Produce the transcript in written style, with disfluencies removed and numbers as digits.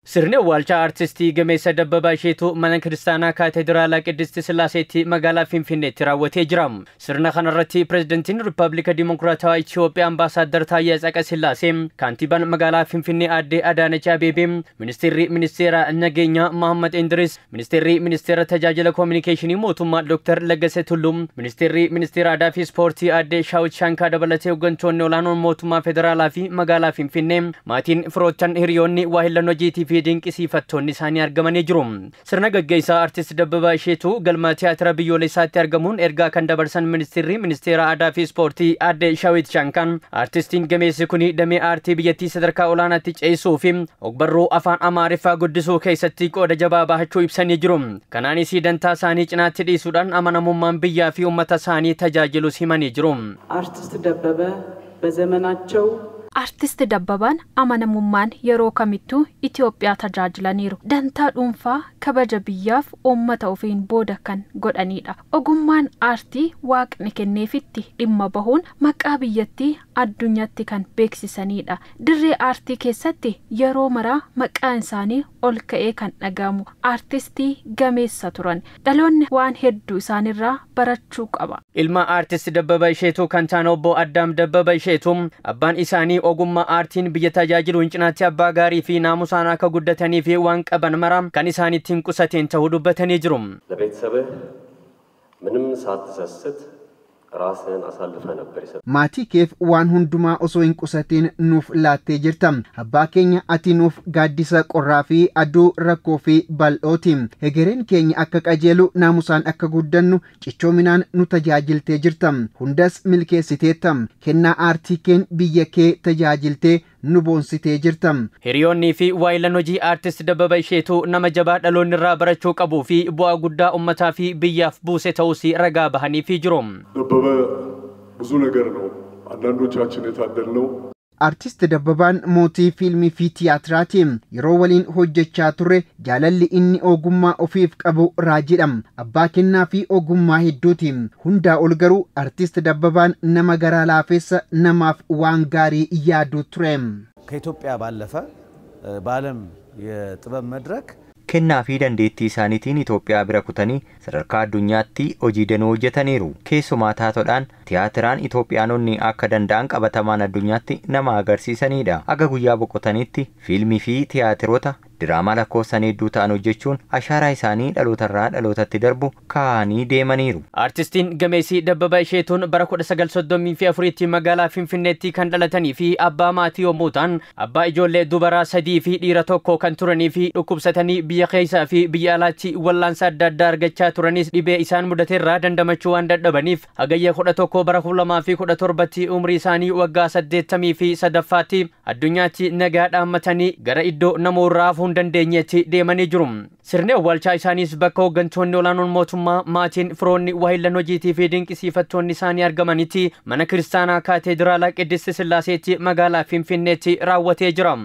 Sirni awwaalcha artistii Gameessa Dabbabaa Isheetuu mana kiristaanaa Kaateediraala Qiddist Sillaaseetti magaalaa Finfinneetti raawwatee jira. Sirna kanarratti pirezidantiin Riippaabilika Dimokiraatawaa Itiyoophiyaa Ambaasaadder Taayyee Atsaaqasillaasee, kantiibaan magaalaa Finfinnee aadde Adaanech Abeebee, ministeerri ministeera nageenyaa Mahammad Indiris, ministeerri ministeera tajaajila koominikeeshinii mootummaa Dr. Laggasee Tulluu, ministeerri ministeera aadaa fi ispoortii aadde Shaawit Shaankaa dabalatee hooggantoonni olaanoon mootummaa federaalaa fi magaalaa Finfinnee, maatiin firoottan hiriyoonni waahillan hojiitii fi dinqisiifattoonni isaanii argamanii jiru. Sirna gaggeessaa artist Dabbabaa Isheetuu galma tiyaatira biyyoolessaatti argamuun ergaa kan dabarsan ministeerri ministeera aadaa fi ispoortii aadde Shaawit Shaankaan, artistiin gameessi kuni damee aartii biyyattii sadarkaa olaanaatti ceesisuu fi ogbarruu afaan Amaariffaa guddisuu keessatti qooda jabaa bahachuu ibsanii jiru. Kanaanis dantaa isaanii cinaatti dhiisuudhaan amanamummaan biyyaa fi uummata isaanii tajaajilus himanii jiru. Artist Dabbabaa በዘመናቸው Artist Dabbabaan amanamummaan yeroo kamittuu Itiyoophiyaa tajaajilaniiru. Dantaa dhuunfaa kabaja biyyaaf uummata ofiin booda kan godhanidha. Ogummaan aartii waaqni kenneefitti dhimma bahuun maqaa biyyattii addunyaatti kan beeksisanidha. Dirree aartii keessatti yeroo maraa maqaan isaanii ol ka'ee kan dhagahamu artistii gameessa turan. Dhaloonni waan hedduu isaanirraa barachuu qaba. Ilma artist Dabbabaa Isheetuu kan ta'an obbo Addaam Dabbabaa Isheetuu abbaan isaanii ogummaa aartiin biyya tajaajiluun cinaatti abbaa gaarii fi naamusaan akka guddatanii fi waan qaban mara kan isaaniitiin qusateen ta'uu dubbatanii jiru. ለቤተሰብህ ምንም ሳትሰስት ራስህን አሳልፈህ ነበር ይሰጥ maatii keef waan hundumaa osoo hin qusatiin nuuf laattee jirta. Abbaa keenya ati nuuf gaaddisa qorraa fi aduu rakkoo fi bal'ooti. Hegereen keenya akka qajeelu naamusaan akka guddannu cichoominaan nu tajaajiltee jirta. Hundas milkeessiteetta. Kennaa aartii keen biyya kee tajaajiltee nu boonsitee jirta. Hiriyoonnii fi waayillan hojii artist Dabbabaa Isheetuu nama jabaa dhaloonni irraa barachuu qabuu fi bu'aa guddaa uummataa fi biyyaaf buuse ta'uus ragaa bahanii fi jiru. Dabbabaa ብዙ ነገር ነው አንዳንዶቻችን የታደልነው Artist Dabbabaan mootii fiilmii fi tiyaatiraati. Yeroo waliin hojjechaa ture jaalalli inni ogummaa ofiif qabu raajidha. Abbaa kennaa fi ogummaa hedduuti. Hundaa ol garuu artist Dabbabaan nama garaa laafessa namaaf waan gaarii yaadu ture. ከኢትዮጵያ ባለፈ በዓለም የጥበብ መድረክ kennaa fi dandeettii isaaniitiin Itoophiyaa bira kutanii sadarkaa addunyaatti hojii danuu hojjetaniiru. Keessumaa taatoodhaan tiyaatiraan Itoophiyaanonni akka danda'an qabatamaan addunyaatti nama agarsiisanidha. Aga guyyaa boqotanitti fiilmii fi tiyaatirota diraamaa lakkoofsan hedduu ta'an hojjechuun ashaaraa isaanii dhalootarraa dhalootatti darbu kaa'anii deemaniiru. Artistiin gameessi Dabbabaa Isheetuun bara 1934tti magaalaa Finfinneetti kan dhalatanii fi abbaa maatii yommuu ta'an, abbaa ijoollee dubaraa 3 fi dhiira 1 kan turanii fi dhukkubsatanii biyya keessaa fi biyya alaatti wallaansa adda addaa argachaa turanis dhibee isaan mudateerraa dandamachuu waan dadhabaniif hagayya 11 bara 2017tti umrii isaanii waggaa 83ffaatti addunyaatti nagaa dhaammatanii gara iddoo namoota raafuu hin dandeenyetti deemanii jiru. Sirni awwaalchaa isaaniis bakka hooggantoonni olaanoon mootummaa, maatiin, firoonni, waahillan hojiitii fi dinqisiifattoonni isaanii argamanitti mana kiristaanaa Kaateediraala Qiddist Sillaaseetti magaalaa Finfinneetti raawwatee jira.